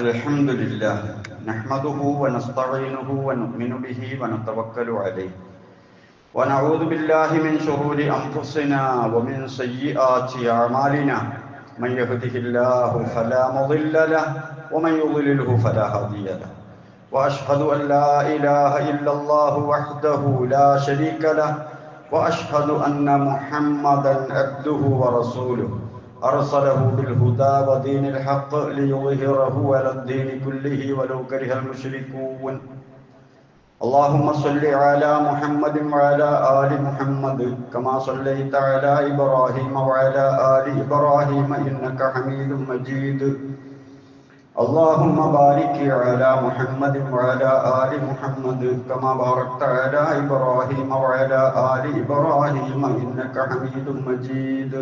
الحمد لله نحمده ونستعينه ونؤمن به ونتوكل عليه ونعوذ بالله من شرور أنفسنا ومن سيئات أعمالنا من يهده الله فلا مضل له ومن يضلله فلا هادي له وأشهد أن لا إله إلا الله وحده لا شريك له وأشهد أن محمدا عبده ورسوله أرسله بالهدى ودين الحق ليظهره على الدين كله ولو كره المشركون اللهم صل على محمد وعلى آل محمد كما صليت على إبراهيم وعلى آل إبراهيم إنك حميد مجيد اللهم بارك على محمد وعلى آل محمد كما باركت على إبراهيم وعلى آل إبراهيم إنك حميد مجيد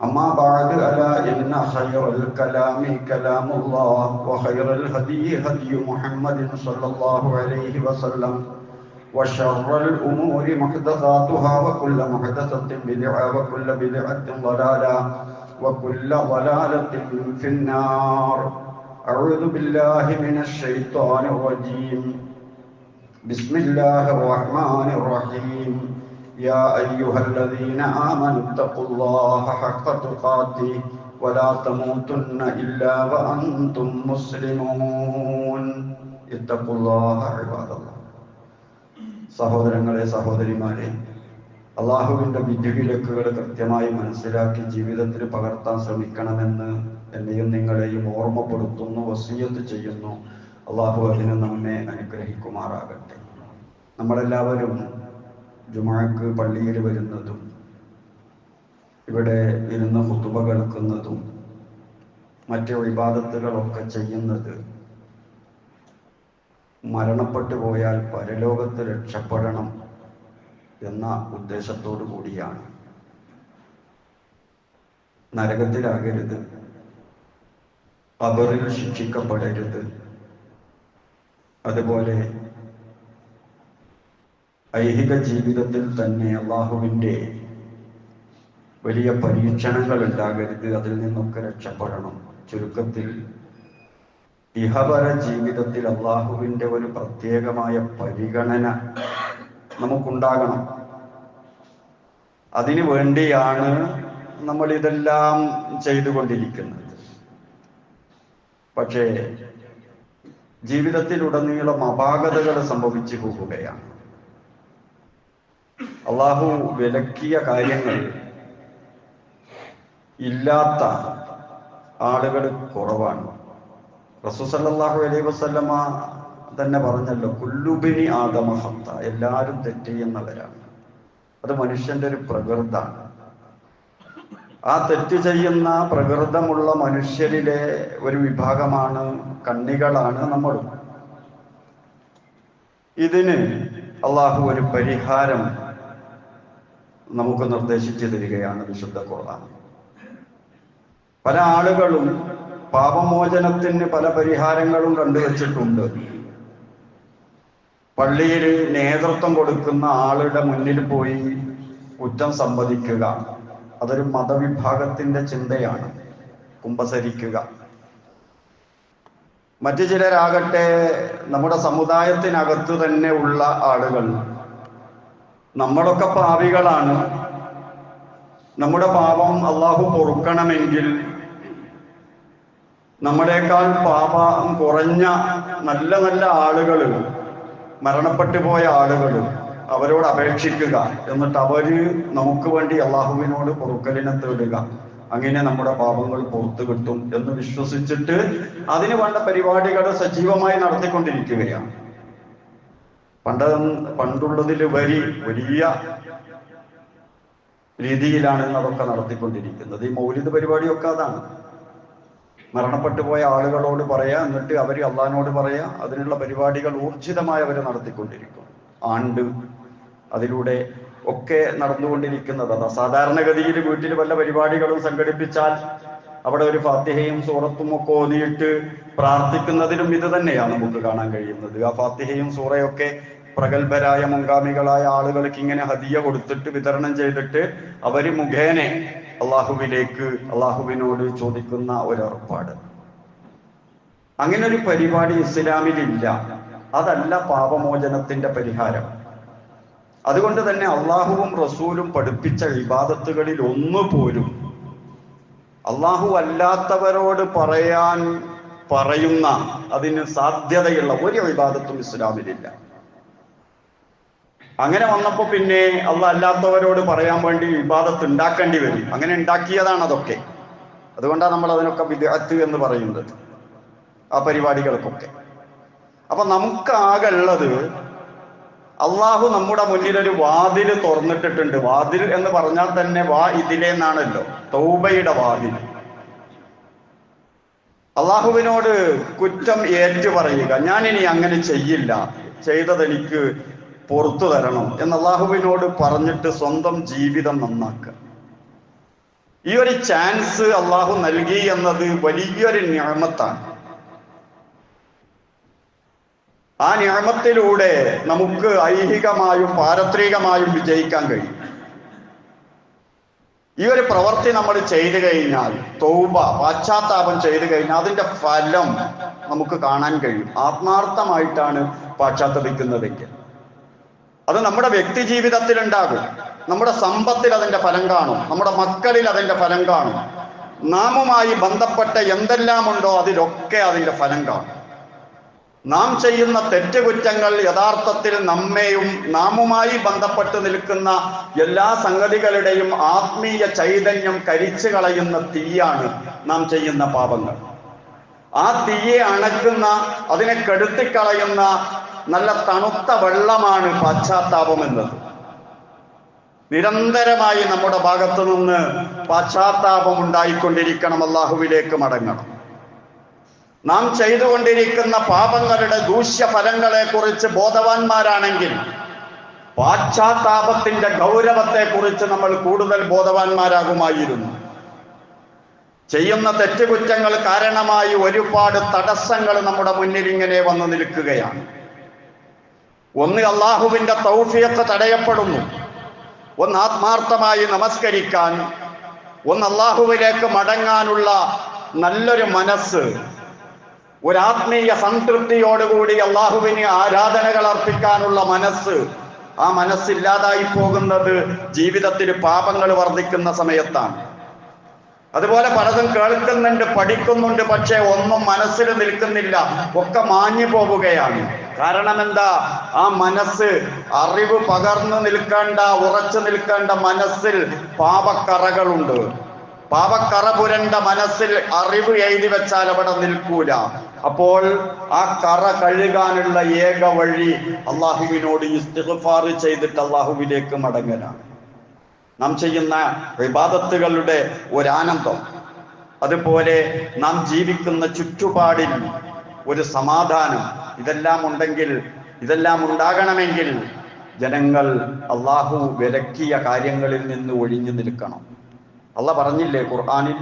أما بعد ألا إن خير الكلام كلام الله وخير الهدي هدي محمد صلى الله عليه وسلم وشر الأمور محدثاتها وكل محدثة بدعة وكل بدعة ضلالة وكل ضلالة في النار أعوذ بالله من الشيطان الرجيم بسم الله الرحمن الرحيم يا أيها الذين آمنوا اتقوا الله حق تقاته ولا تموتن إلا وأنتم مسلمون اتقوا الله عباد الله സഹോദരങ്ങളെ സഹോദരിമാരെ, അള്ളാഹുവിൻ്റെ വിധിവിലക്കുകൾ കൃത്യമായി മനസ്സിലാക്കി ജീവിതത്തിൽ പകർത്താൻ ശ്രമിക്കണമെന്ന് എന്നെയും നിങ്ങളെയും ഓർമ്മപ്പെടുത്തുന്നു, വസിയത്ത് ചെയ്യുന്നു. അള്ളാഹു അതിന് നമ്മെ അനുഗ്രഹിക്കുമാറാകട്ടെ. നമ്മളെല്ലാവരും ജുമുഅക്ക് പള്ളിയിൽ വരുന്നതും ഇവിടെ ഇരുന്ന് ഖുതുബ കേൾക്കുന്നതും മറ്റ് ഇബാദത്തുകളൊക്കെ ചെയ്യുന്നത് മരണപ്പെട്ടു പോയാൽ പരലോകത്ത് രക്ഷപ്പെടണം എന്ന ഉദ്ദേശത്തോടു കൂടിയാണ്. നരകത്തിലാകരുത്, ഖബറിൽ ശിക്ഷിക്കപ്പെടരുത്, അതുപോലെ ഐഹിക ജീവിതത്തിൽ തന്നെ അള്ളാഹുവിൻ്റെ വലിയ പരീക്ഷണങ്ങൾ ഉണ്ടാകരുത്, അതിൽ നിന്നൊക്കെ രക്ഷപ്പെടണം. ചുരുക്കത്തിൽ ഇഹപര ജീവിതത്തിൽ അള്ളാഹുവിൻ്റെ ഒരു പ്രത്യേകമായ പരിഗണന നമുക്കുണ്ടാകണം. അതിനു വേണ്ടിയാണ് നമ്മൾ ഇതെല്ലാം ചെയ്തുകൊണ്ടിരിക്കുന്നത്. പക്ഷേ ജീവിതത്തിലുടനീളം അപാകതകൾ സംഭവിച്ചു പോവുകയാണ്. അള്ളാഹു വിലക്കിയ കാര്യങ്ങൾ ഇല്ലാത്ത ആളുകൾ കുറവാണ്. റസൂൽ സല്ലല്ലാഹു അലൈഹി വസല്ലമ തന്നെ പറഞ്ഞല്ലോ, കുല്ലുബിനി ആദമ ഖത്ത, എല്ലാവരും തെറ്റ് ചെയ്യുന്നവരാണ്. അത് മനുഷ്യന്റെ ഒരു പ്രകൃതാണ്. ആ തെറ്റ് ചെയ്യുന്ന പ്രകൃതമുള്ള മനുഷ്യരിലെ ഒരു വിഭാഗമാണ്, കണ്ണികളാണ് നമ്മളും. ഇതിന് അള്ളാഹു ഒരു പരിഹാരം നമുക്ക് നിർദ്ദേശിച്ചു തരികയാണ് വിശുദ്ധ ഖുർആൻ. പല ആളുകളും പാപമോചനത്തിന് പല പരിഹാരങ്ങളും കണ്ടുവച്ചിട്ടുണ്ട്. പള്ളിയിൽ നേതൃത്വം കൊടുക്കുന്ന ആളുടെ മുന്നിൽ പോയി കുറ്റം സമ്മതിക്കുക, അതൊരു മതവിഭാഗത്തിന്റെ ചിന്തയാണ്. കുമ്പസരിക്കുക. മറ്റു ചിലരാകട്ടെ നമ്മുടെ സമുദായത്തിനകത്ത് തന്നെ ഉള്ള ആളുകൾ, നമ്മളൊക്കെ പാപികളാണ്, നമ്മുടെ പാപം അള്ളാഹു പൊറുക്കണമെങ്കിൽ നമ്മളെക്കാൾ പാപം കുറഞ്ഞ നല്ല നല്ല ആളുകൾ, മരണപ്പെട്ടു പോയ ആളുകൾ, അവരോട് അപേക്ഷിക്കുക, എന്നിട്ട് അവര് നമുക്ക് വേണ്ടി അള്ളാഹുവിനോട് പൊറുക്കലിനെ തേടുക. അങ്ങനെ നമ്മുടെ പാപങ്ങൾ പുറത്തു കിട്ടും എന്ന് വിശ്വസിച്ചിട്ട് അതിന് വേണ്ട പരിപാടികൾ സജീവമായി നടത്തിക്കൊണ്ടിരിക്കുകയാണ്. പണ്ടുള്ളതിലുപരി വലിയ രീതിയിലാണ് അതൊക്കെ നടത്തിക്കൊണ്ടിരിക്കുന്നത്. ഈ മൗലിദ് പരിപാടിയൊക്കെ അതാണ്. മരണപ്പെട്ടു പോയ ആളുകളോട് പറയാ, എന്നിട്ട് അവർ അള്ളാഹിനോട് പറയാ. അതിനുള്ള പരിപാടികൾ ഊർജിതമായി അവർ നടത്തിക്കൊണ്ടിരിക്കും. ആണ്ട് അതിലൂടെ ഒക്കെ നടന്നുകൊണ്ടിരിക്കുന്നത് അതാ. സാധാരണഗതിയിൽ വീട്ടിൽ വല്ല പരിപാടികളും സംഘടിപ്പിച്ചാൽ അവിടെ ഒരു ഫാത്തിഹയും സൂറത്തും ഒക്കെ ഓതിയിട്ട് പ്രാർത്ഥിക്കുന്നതിലും ഇത് തന്നെയാണ് നമുക്ക് കാണാൻ കഴിയുന്നത്. ആ ഫാത്തിഹയും സൂറയൊക്കെ പ്രഗത്ഭരായ മുൻഗാമികളായ ആളുകൾക്ക് ഇങ്ങനെ ഹദിയ കൊടുത്തിട്ട് വിതരണം ചെയ്തിട്ട് അവര് മുഖേന അള്ളാഹുവിനോട് ചോദിക്കുന്ന ഒരേർപ്പാട്. അങ്ങനെ ഒരു പരിപാടി ഇസ്ലാമിലില്ല. അതല്ല പാപമോചനത്തിന്റെ പരിഹാരം. അതുകൊണ്ട് തന്നെ അള്ളാഹുവും റസൂലും പഠിപ്പിച്ച ഇബാദത്തുകളിൽ ഒന്നുപോലും അള്ളാഹു അല്ലാത്തവരോട് പറയുന്ന അതിന് സാധ്യതയുള്ള ഒരു ഇബാദത്തും ഇസ്ലാമിലില്ല. അങ്ങനെ വന്നപ്പോ പിന്നെ അള്ളാഹ് അല്ലാത്തവരോട് പറയാൻ വേണ്ടി ഇബാദത്ത് ഉണ്ടാക്കേണ്ടി വരും. അങ്ങനെ ഉണ്ടാക്കിയതാണ് അതൊക്കെ. അതുകൊണ്ടാണ് നമ്മൾ അതിനൊക്കെ ബിദ്അത്ത് എന്ന് പറയുന്നത്, ആ പരിപാടികൾക്കൊക്കെ. അപ്പൊ നമുക്കാകെ ഉള്ളത്, അള്ളാഹു നമ്മുടെ മുന്നിൽ ഒരു വാതിൽ തുറന്നിട്ടിട്ടുണ്ട്. വാതിൽ എന്ന് പറഞ്ഞാൽ തന്നെ വാ ഇതിലേന്നാണല്ലോ, തൗബയുടെ വാതിൽ. അള്ളാഹുവിനോട് കുറ്റം ഏറ്റു പറയുക, ഞാനിനി അങ്ങനെ ചെയ്യില്ല, ചെയ്തതെനിക്ക് പുറത്തു തരണം എന്ന് അള്ളാഹുവിനോട് പറഞ്ഞിട്ട് സ്വന്തം ജീവിതം നന്നാക്കുക. ഈ ഒരു ചാൻസ് അള്ളാഹു നൽകി എന്നത് വലിയൊരു നിഅമത്താണ്. ആ നിഅമത്തിലൂടെ നമുക്ക് ഐഹികമായും പാരത്രികമായും വിജയിക്കാൻ കഴിയും. ഈ ഒരു പ്രവൃത്തി നമ്മൾ ചെയ്തു കഴിഞ്ഞാൽ, തൗബ പാശ്ചാത്താപം ചെയ്തു കഴിഞ്ഞാൽ അതിന്റെ ഫലം നമുക്ക് കാണാൻ കഴിയും. ആത്മാർത്ഥമായിട്ടാണ് പാശ്ചാത്തപിക്കുന്നതെങ്കിൽ അത് നമ്മുടെ വ്യക്തി ജീവിതത്തിൽ ഉണ്ടാകും. നമ്മുടെ സമ്പത്തിൽ അതിന്റെ ഫലം കാണും, നമ്മുടെ മക്കളിൽ അതിന്റെ ഫലം കാണും. നാമുമായി ബന്ധപ്പെട്ട എന്തെല്ലാം ഉണ്ടോ അതിലൊക്കെ അതിന്റെ ഫലം കാണും. നാം ചെയ്യുന്ന തെറ്റുകുറ്റങ്ങൾ യഥാർത്ഥത്തിൽ നമ്മെയും നാമുമായി ബന്ധപ്പെട്ട് നിൽക്കുന്ന എല്ലാ സംഗതികളുടെയും ആത്മീയ ചൈതന്യം കരിച്ചു കളയുന്ന തീയാണ് നാം ചെയ്യുന്ന പാപങ്ങൾ. ആ തീയെ അണക്കുന്ന, അതിനെ കെടുത്തിക്കളയുന്ന നല്ല തണുത്ത വെള്ളമാണ് പാശ്ചാത്താപം എന്നത്. നിരന്തരമായി നമ്മുടെ ഭാഗത്തു നിന്ന് പാശ്ചാത്താപം ഉണ്ടായിക്കൊണ്ടിരിക്കണം, അല്ലാഹുവിലേക്ക് മടങ്ങണം. നാം ചെയ്തുകൊണ്ടിരിക്കുന്ന പാപങ്ങളുടെ ദൂഷ്യഫലങ്ങളെ കുറിച്ച് ബോധവാന്മാരാണെങ്കിൽ പാശ്ചാത്താപത്തിന്റെ ഗൗരവത്തെ കുറിച്ച് നമ്മൾ കൂടുതൽ ബോധവാന്മാരാകുമായിരുന്നു. ചെയ്യുന്ന തെറ്റുകുറ്റങ്ങൾ കാരണമായി ഒരുപാട് തടസ്സങ്ങൾ നമ്മുടെ മുന്നിൽ ഇങ്ങനെ വന്നു നിൽക്കുകയാണ്. ഒന്ന്, അള്ളാഹുവിന്റെ തൗഫീഖ് തടയപ്പെടുന്നു. ഒന്ന്, ആത്മാർത്ഥമായി നമസ്കരിക്കാൻ, ഒന്ന് അള്ളാഹുവിലേക്ക് മടങ്ങാനുള്ള നല്ലൊരു മനസ്സ്, ഒരാത്മീയ സംതൃപ്തിയോടുകൂടി അള്ളാഹുവിന് ആരാധനകൾ അർപ്പിക്കാനുള്ള മനസ്സ്. ആ മനസ്സില്ലാതായി പോകുന്നത് ജീവിതത്തിൽ പാപങ്ങൾ വർദ്ധിക്കുന്ന സമയത്താണ്. അതുപോലെ പലതും കേൾക്കുന്നുണ്ട്, പഠിക്കുന്നുണ്ട്, പക്ഷെ ഒന്നും മനസ്സിൽ നിൽക്കുന്നില്ല, ഒക്കെ മാഞ്ഞു പോവുകയാണ്. കാരണം എന്താ? ആ മനസ്സ്, അറിവ് പകർന്നു നിൽക്കേണ്ട, ഉറച്ചു നിൽക്കേണ്ട മനസ്സിൽ പാപക്കറകളുണ്ട്. പാപക്കറ പുരണ്ട മനസ്സിൽ അറിവ് എഴുതി വെച്ചാൽ അവിടെ നിൽക്കൂല. അപ്പോൾ ആ കറ കഴുകാനുള്ള ഏക വഴി അള്ളാഹുവിനോട് ഇസ്തിഗ്ഫാർ ചെയ്തിട്ട് അള്ളാഹുവിലേക്ക് മടങ്ങലാണ്. നാം ചെയ്യുന്ന ഇബാദത്തുകളുടെ ഒരാനന്ദം, അതുപോലെ നാം ജീവിക്കുന്ന ചുറ്റുപാടിൽ ഒരു സമാധാനം, ഇതെല്ലാം ഉണ്ടെങ്കിൽ, ഇതെല്ലാം ഉണ്ടാകണമെങ്കിൽ ജനങ്ങൾ അള്ളാഹു വിലക്കിയ കാര്യങ്ങളിൽ നിന്ന് ഒഴിഞ്ഞു നിൽക്കണം. അള്ളാഹ് പറഞ്ഞില്ലേ ഖുർആനിൽ,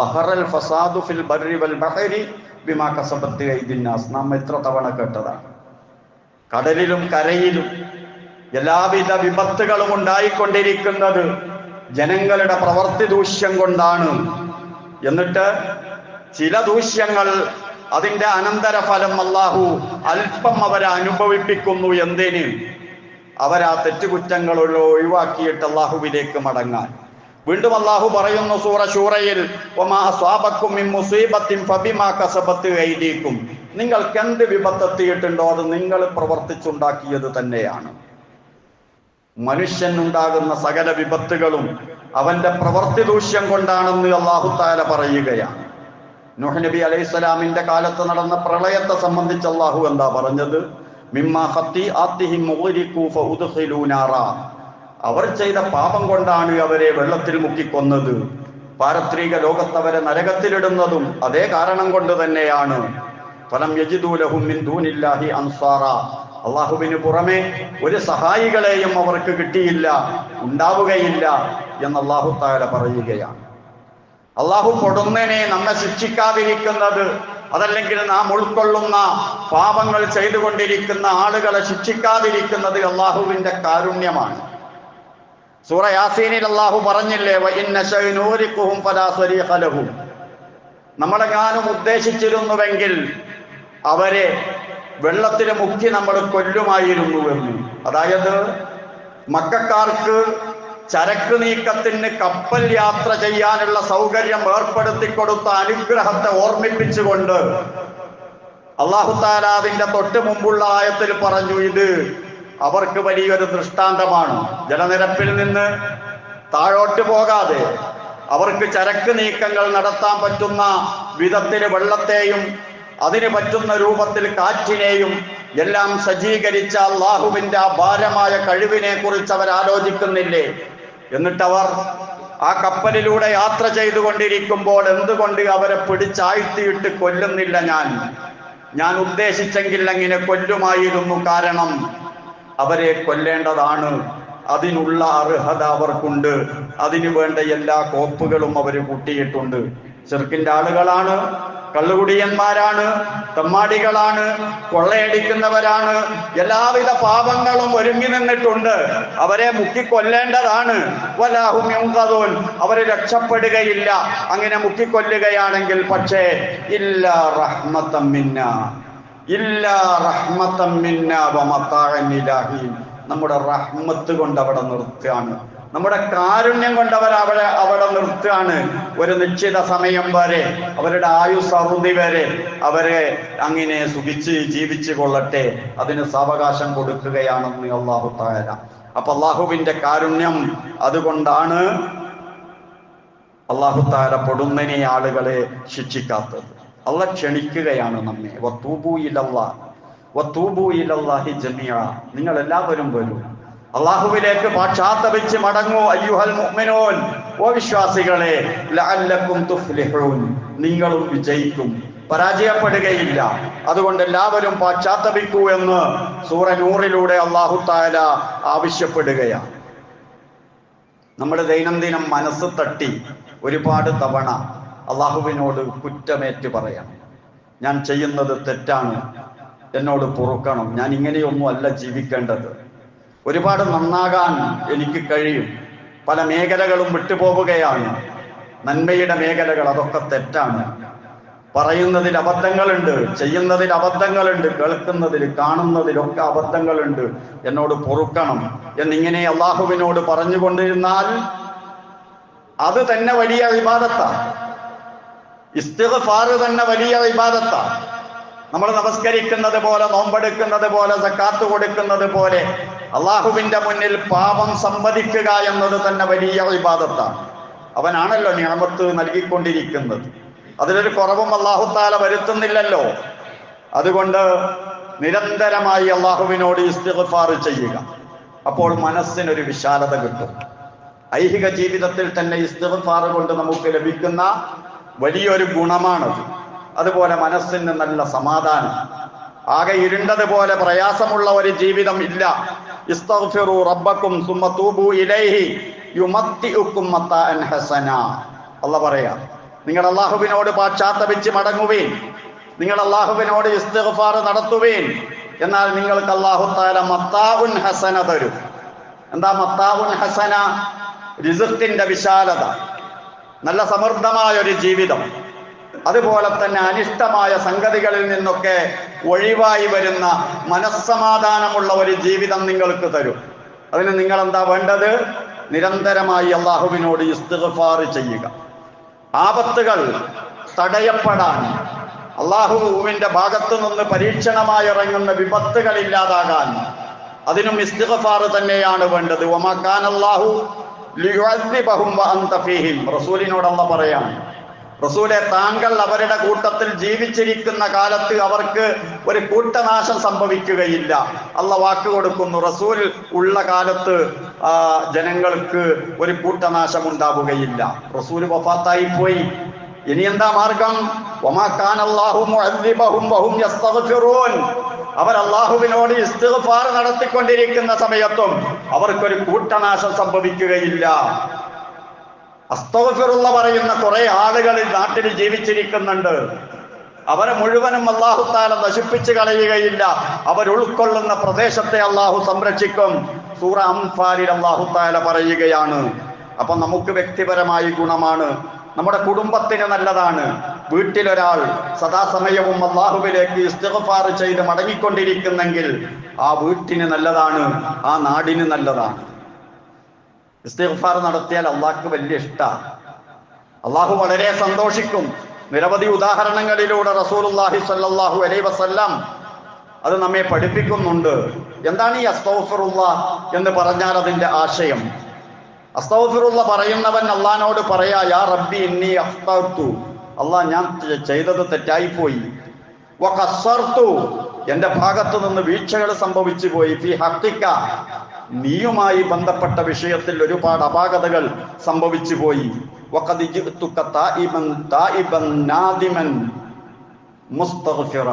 ലഹറൽ ഫസാദു ഫിൽ ബർരി വൽ ബഹരി ബിമാ കസബത് അയ്ദിൻ നാസ്. നാം എത്ര തവണ കേട്ടതാണ്. കടലിലും കരയിലും എല്ലാവിധ വിപത്തുകളും ഉണ്ടായിക്കൊണ്ടിരിക്കുന്നത് ജനങ്ങളുടെ പ്രവൃത്തി ദൂഷ്യം കൊണ്ടാണ്. എന്നിട്ട് ചില ദൂഷ്യങ്ങൾ, അതിന്റെ അനന്തരഫലം അല്ലാഹു അല്പം അവരെ അനുഭവിപ്പിക്കുന്നു. എന്തിന്? അവരാ തെറ്റുകുറ്റങ്ങൾ ഒഴിവാക്കിയിട്ട് അല്ലാഹുവിലേക്ക് മടങ്ങാൻ. വീണ്ടും അല്ലാഹു പറയുന്നു സൂറ ശൂറയിൽ, വമാ അസ്വാബക്കും മിൻ മുസീബത്തിൻ ഫബിമാ കസബത് അയ്ദീകും. നിങ്ങൾക്ക് എന്ത് വിപത്തെത്തിയിട്ടുണ്ടോ അത് നിങ്ങൾ പ്രവർത്തിച്ചുണ്ടാക്കിയത് തന്നെയാണ്. മനുഷ്യനുണ്ടാകുന്ന സകല വിപത്തുകളും അവന്റെ പ്രവൃത്തി ദൂഷ്യം കൊണ്ടാണെന്ന് അല്ലാഹു തആല പറയുകയാണ്. നൂഹ് നബി അലൈഹിസ്സലാമിന്റെ കാലത്ത് നടന്ന പ്രളയത്തെ സംബന്ധിച്ച് അല്ലാഹു എന്താ പറഞ്ഞത്? മിമ്മാ ഖത്തിആതിഹിം മുഗ്രിഖു ഫഉദ്ഖിലൂ നാറാ. അവർ ചെയ്ത പാപം കൊണ്ടാണ് അവരെ വെള്ളത്തിൽ മുക്കിക്കൊന്നത്. പാരത്രിക ലോകത്ത് അവരെ നരകത്തിലിടുന്നതും അതേ കാരണം കൊണ്ട് തന്നെയാണ്. ഫലം യജിദൂ ലഹും മിൻ ദൂനില്ലാഹി അൻസാറ. അള്ളാഹുവിന് പുറമെ ഒരു സഹായികളെയും അവർക്ക് കിട്ടിയില്ല, ഉണ്ടാവുകയില്ല എന്ന് അല്ലാഹു തആല പറയുകയാണ്. അള്ളാഹു കൊടുന്നതിനെ നമ്മെ ശിക്ഷിക്കാതിരിക്കുന്നത്, അതല്ലെങ്കിൽ നാം ഉൾക്കൊള്ളുന്ന പാപങ്ങൾ ചെയ്തുകൊണ്ടിരിക്കുന്ന ആളുകളെ ശിക്ഷിക്കാതിരിക്കുന്നത് അള്ളാഹുവിന്റെ കാരുണ്യമാണ്. സൂറ യാസീനിൽ അല്ലാഹു പറഞ്ഞില്ലേ, വഇന്ന ശൈനൂരിഖുഹും ഫലാ സരീഖ ലഹും. നമ്മളെങ്ങാനും ഉദ്ദേശിച്ചിരുന്നുവെങ്കിൽ അവരെ വെള്ളത്തിൽ മുക്കി നമ്മൾ കൊല്ലുമായിരുന്നുവെന്ന്. അതായത് മക്കക്കാർക്ക് ചരക്ക് നീക്കത്തിന് കപ്പൽ യാത്ര ചെയ്യാനുള്ള സൗകര്യം ഏർപ്പെടുത്തി കൊടുത്ത അനുഗ്രഹത്തെ ഓർമ്മിപ്പിച്ചുകൊണ്ട് അല്ലാഹു തആല അതിന്റെ തൊട്ട് മുമ്പുള്ള ആയത്തിൽ പറഞ്ഞു, ഇത് അവർക്ക് വലിയൊരു ദൃഷ്ടാന്തമാണ്. ജലനിരപ്പിൽ നിന്ന് താഴോട്ട് പോകാതെ അവർക്ക് ചരക്ക് നീക്കങ്ങൾ നടത്താൻ പറ്റുന്ന വിധത്തിൽ വെള്ളത്തെയും അതിന് പറ്റുന്ന രൂപത്തിൽ കാറ്റിനെയും എല്ലാം സജ്ജീകരിച്ച അല്ലാഹുവിന്റെ ആ ഭാരമായ കഴിവിനെ കുറിച്ച് അവർ ആലോചിക്കുന്നില്ലേ? എന്നിട്ടവർ ആ കപ്പലിലൂടെ യാത്ര ചെയ്തുകൊണ്ടിരിക്കുമ്പോൾ എന്തുകൊണ്ട് അവരെ പിടിച്ചാഴ്ത്തിയിട്ട് കൊല്ലുന്നില്ല? ഞാൻ ഉദ്ദേശിച്ചെങ്കിൽ അങ്ങനെ കൊല്ലുമായിരുന്നു. കാരണം അവരെ കൊല്ലേണ്ടതാണ്, അതിനുള്ള അർഹത അവർക്കുണ്ട്, അതിനു വേണ്ട എല്ലാ കോപ്പുകളും അവർ കൂട്ടിയിട്ടുണ്ട്. ശിർക്കിന്റെ ആളുകളാണ്, കള്ളുകുടിയന്മാരാണ്, തെമ്മാടികളാണ്, കൊള്ളയടിക്കുന്നവരാണ്, എല്ലാവിധ പാപങ്ങളും ഒരുങ്ങി നിന്നിട്ടുണ്ട്. അവരെ മുക്കിക്കൊല്ലേണ്ടതാണ്. വലാഹും യുൻഖദൂൻ, അവര് രക്ഷപ്പെടുകയില്ല അങ്ങനെ മുക്കിക്കൊല്ലുകയാണെങ്കിൽ. പക്ഷേ ഇല്ലാ റഹ്മത്തൻ മിന്നാ, ഇല്ലാ റഹ്മത്തൻ മിന്നാ വമതാഅൻ ഇലാഹി, നമ്മുടെ റഹ്മത്ത് കൊണ്ട് അവിടെ നിർത്തുകയാണ്, നമ്മുടെ കാരുണ്യം കൊണ്ട് അവിടെ നിർത്തുകയാണ്. ഒരു നിശ്ചിത സമയം വരെ, അവരുടെ ആയുസ് അറുതി വരെ അവരെ അങ്ങനെ സുഖിച്ച് ജീവിച്ചു കൊള്ളട്ടെ, അതിന് സാവകാശം കൊടുക്കുകയാണെന്ന് അല്ലാഹു തആല. അപ്പൊ അല്ലാഹുവിന്റെ കാരുണ്യം അതുകൊണ്ടാണ് അല്ലാഹു തആല പൊടുന്നനെ ആളുകളെ ശിക്ഷിക്കാത്തത്. അല്ലാഹ് ക്ഷണിക്കുകയാണ് നമ്മെ, വതൂബു ഇലല്ലാഹ് വതൂബു ഇലല്ലാഹി ജമീഅ, നിങ്ങൾ എല്ലാവരും വരൂ, അല്ലാഹുവിലേക്ക് പാശ്ചാത്തപിച്ച് മടങ്ങൂ. അയ്യുഹൽ മുഅ്മിനൂൻ, ഓ വിശ്വാസികളെ, ലഅല്ലക്കും തുഫ്ലിഹൂൻ, നിങ്ങളും വിജയിക്കും, പരാജയപ്പെടുകയില്ല. അതുകൊണ്ട് എല്ലാവരും പാശ്ചാത്തപിക്കൂ എന്ന് സൂറ നൂറിലൂടെ അല്ലാഹു തആല ആവശ്യപ്പെടുകയാണ്. നമ്മുടെ ദൈനംദിനം മനസ്സ് തട്ടി ഒരുപാട് തവണ അല്ലാഹുവിനോട് കുറ്റമേറ്റ് പറയാം, ഞാൻ ചെയ്യുന്നത് തെറ്റാണ്, എന്നോട് പൊറുക്കണം, ഞാൻ ഇങ്ങനെയൊന്നും അല്ല ജീവിക്കേണ്ടത്, ഒരുപാട് നന്നാകാൻ എനിക്ക് കഴിയും, പല മേഖലകളും വിട്ടുപോവുകയാണ്, നന്മയുടെ മേഖലകൾ അതൊക്കെ തെറ്റാണ്, പറയുന്നതിൽ അബദ്ധങ്ങളുണ്ട്, ചെയ്യുന്നതിൽ അബദ്ധങ്ങളുണ്ട്, കേൾക്കുന്നതിൽ കാണുന്നതിലൊക്കെ അബദ്ധങ്ങളുണ്ട്, എന്നോട് പൊറുക്കണം എന്നിങ്ങനെ അല്ലാഹുവിനോട് പറഞ്ഞുകൊണ്ടിരുന്നാൽ അത് തന്നെ വലിയ ഇബാദത്താണ്. ഇസ്തിഗ്ഫാർ തന്നെ വലിയ ഇബാദത്താണ്. നമ്മൾ നമസ്കരിക്കുന്നത് പോലെ, നോമ്പെടുക്കുന്നത് പോലെ, സക്കാത്ത് കൊടുക്കുന്നത് പോലെ അള്ളാഹുവിന്റെ മുന്നിൽ പാപം സമ്മതിക്കുക എന്നത് തന്നെ വലിയ ഇബാദത്താണ്. അവനാണല്ലോ നിഅമത്ത് നൽകിക്കൊണ്ടിരിക്കുന്നത്, അതിലൊരു കുറവും അല്ലാഹു തആല വരുത്തുന്നില്ലല്ലോ. അതുകൊണ്ട് നിരന്തരമായി അള്ളാഹുവിനോട് ഇസ്തിഗ്ഫാർ ചെയ്യുക. അപ്പോൾ മനസ്സിനൊരു വിശാലത കിട്ടും. ഐഹിക ജീവിതത്തിൽ തന്നെ ഇസ്തിഗ്ഫാർ കൊണ്ട് നമുക്ക് ലഭിക്കുന്ന വലിയൊരു ഗുണമാണത്. അതുപോലെ മനസ്സിന് നല്ല സമാധാനം. ആകെ ഇരുണ്ടതുപോലെ പ്രയാസമുള്ള ഒരു ജീവിതം ഇല്ല. ഇസ്തഗ്ഫിറു റബ്ബക്കും സുമ്മ തൂബു ഇലൈഹി യുമത്തിഉക്കും മത്താഅൻ ഹസന. അല്ലാഹു പറയാ, നിങ്ങൾ അല്ലാഹുവിനോട് പാശ്ചാത്തപിച്ച് മടങ്ങുവീൻ, നിങ്ങൾ അല്ലാഹുവിനോട് ഇസ്തിഗ്ഫാർ നടത്തുവീൻ, എന്നാൽ നിങ്ങൾക്ക് അല്ലാഹു തആല മത്താഉൻ ഹസന തരും. എന്താ മത്താഉൻ ഹസന? റിസ്ഖിന്റെ വിശാലത, നല്ല സമൃദ്ധമായ ഒരു ജീവിതം, അതുപോലെ തന്നെ അനിഷ്ടമായ സംഗതികളിൽ നിന്നൊക്കെ ഒഴിവായി വരുന്ന മനസ്സമാധാനമുള്ള ഒരു ജീവിതം നിങ്ങൾക്ക് തരും. അതിന് നിങ്ങൾ എന്താ വേണ്ടത്? നിരന്തരമായി അല്ലാഹുവിനോട് ഇസ്തിഗ്ഫാർ ചെയ്യുക. ആപത്തുകൾ തടയപ്പെടാൻ, അല്ലാഹുവിന്റെ ഭാഗത്തു നിന്ന് പരീക്ഷണമായി ഇറങ്ങുന്ന വിപത്തുകൾ ഇല്ലാതാകാൻ അതിനും ഇസ്തിഗ്ഫാർ തന്നെയാണ് വേണ്ടത്. വമാ കാനല്ലാഹു ലിയുഅദ്ദിബഹും വഅൻത ഫീഹിം. റസൂലിനോട് അല്ലാഹു പറയാണ്, റസൂലെ, താങ്കൾ അവരുടെ കൂട്ടത്തിൽ ജീവിച്ചിരിക്കുന്ന കാലത്ത് അവർക്ക് ഒരു കൂട്ടനാശം സംഭവിക്കുകയില്ല. അല്ലാഹു വാക്ക് കൊടുക്കുന്നു, റസൂൽ ഉള്ള കാലത്ത് ജനങ്ങൾക്ക് ഒരു കൂട്ടനാശം ഉണ്ടാവുകയില്ല. റസൂൽ വഫാത്തായി പോയി, ഇനി എന്താ മാർഗം? വമാ കാനല്ലാഹു മുഅദ്ദിബഹും വഹും യസ്തഗ്ഫിറൂൻ. അവർ അല്ലാഹുവിനോട് ഇസ്തിഗ്ഫാർ നടത്തിക്കൊണ്ടിരിക്കുന്ന സമയത്തും അവർക്കൊരു കൂട്ടനാശം സംഭവിക്കുകയില്ല. അസ്തഗ്ഫിറുള്ള പറയുന്ന കുറെ ആളുകൾ നാട്ടിൽ ജീവിച്ചിരിക്കുന്നുണ്ട്. അവരെ മുഴുവനും അല്ലാഹു തആല നശിപ്പിച്ചു കളയുകയില്ല. അവർ ഉൾക്കൊള്ളുന്ന പ്രദേശത്തെ അല്ലാഹു സംരക്ഷിക്കും. സൂറ അംഫാലിൽ അല്ലാഹു തആല പറയുകയാണ്. അപ്പൊ നമുക്ക് വ്യക്തിപരമായി ഗുണമാണ്, നമ്മുടെ കുടുംബത്തിന് നല്ലതാണ്. വീട്ടിലൊരാൾ സദാസമയവും അല്ലാഹുവിലേക്ക് ഇസ്തിഗ്ഫാർ ചെയ്ത് മടങ്ങിക്കൊണ്ടിരിക്കുന്നെങ്കിൽ ആ വീട്ടിന് നല്ലതാണ്, ആ നാടിന് നല്ലതാണ്. ഇസ്തിഗ്ഫാർ നടത്തിയാൽ അള്ളാഹ്ക്ക് വലിയ ഇഷ്ടമാണ്. അള്ളാഹു വളരെ സന്തോഷിക്കും. നിരവധി ഉദാഹരണങ്ങളിലൂടെ റസൂലുള്ളാഹി സ്വല്ലല്ലാഹു അലൈഹി വസല്ലം അത് നമ്മെ പഠിപ്പിക്കുന്നുണ്ട്. എന്താണ് ഈ അസ്തഗ്ഫിറുല്ലാഹ് എന്ന് പറഞ്ഞാൽ അതിന്റെ ആശയം? അസ്തഗ്ഫിറുല്ലാഹ് പറയുന്നവൻ അള്ളാഹിനോട് പറയാ, യാ റബ്ബി ഇന്നി അഖ്തഅതു, അള്ളാഹ് ഞാൻ ചെയ്തത് തെറ്റായിപ്പോയി. വഖസ്സർതു, എന്റെ ഭാഗത്തു നിന്ന് വീഴ്ചകൾ സംഭവിച്ചു പോയി. ഫി ഹഖിക, നീയുമായി ബന്ധപ്പെട്ട വിഷയത്തിൽ ഒരുപാട് അപാകതകൾ സംഭവിച്ചു പോയി. വഖദ് ജിഅ്തുക തായിബൻ നാദിമൻ മുസ്തഗ്ഫിറ,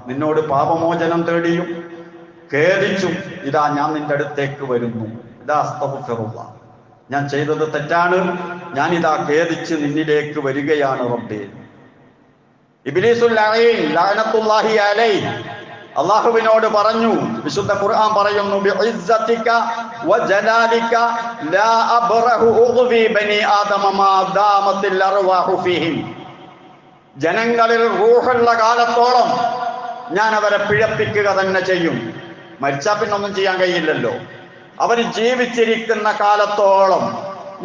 നിന്നോട് പാപമോചനം തേടിയും ഖേദിച്ചും ഇതാ ഞാൻ നിന്റെ അടുത്തേക്ക് വരുന്നു. ഇതാ അസ്തഗ്ഫിറുല്ലാഹ്, ഞാൻ ചെയ്തത് തെറ്റാണ്, ഞാൻ ഇതാ ഖേദിച്ച് നിന്നിലേക്ക് വരികയാണ് റബ്ബേ. ഇബ്ലീസുൽ ലഈൻ ലഅനത്തുല്ലാഹി അലൈഹി അല്ലാഹുവിനോട് പറഞ്ഞു, വിശുദ്ധ ഖുർആൻ പറയുന്നു, ബിഇസ്സതിക വജലാലിക ലാ അബ്റഹു ഉഗ്വി ബനി ആദമ മാ ദാമത്തിൽ അർവാഹു ഫീഹിം, ജനങ്ങളിൽ റൂഹുള്ള കാലത്തോളം ഞാൻ അവരെ പിഴപ്പിക്കുക തന്നെ ചെയ്യും. മരിച്ചാൽ പിന്നൊന്നും ചെയ്യാൻ കഴിയില്ലല്ലോ. അവർ ജീവിച്ചിരിക്കുന്ന കാലത്തോളം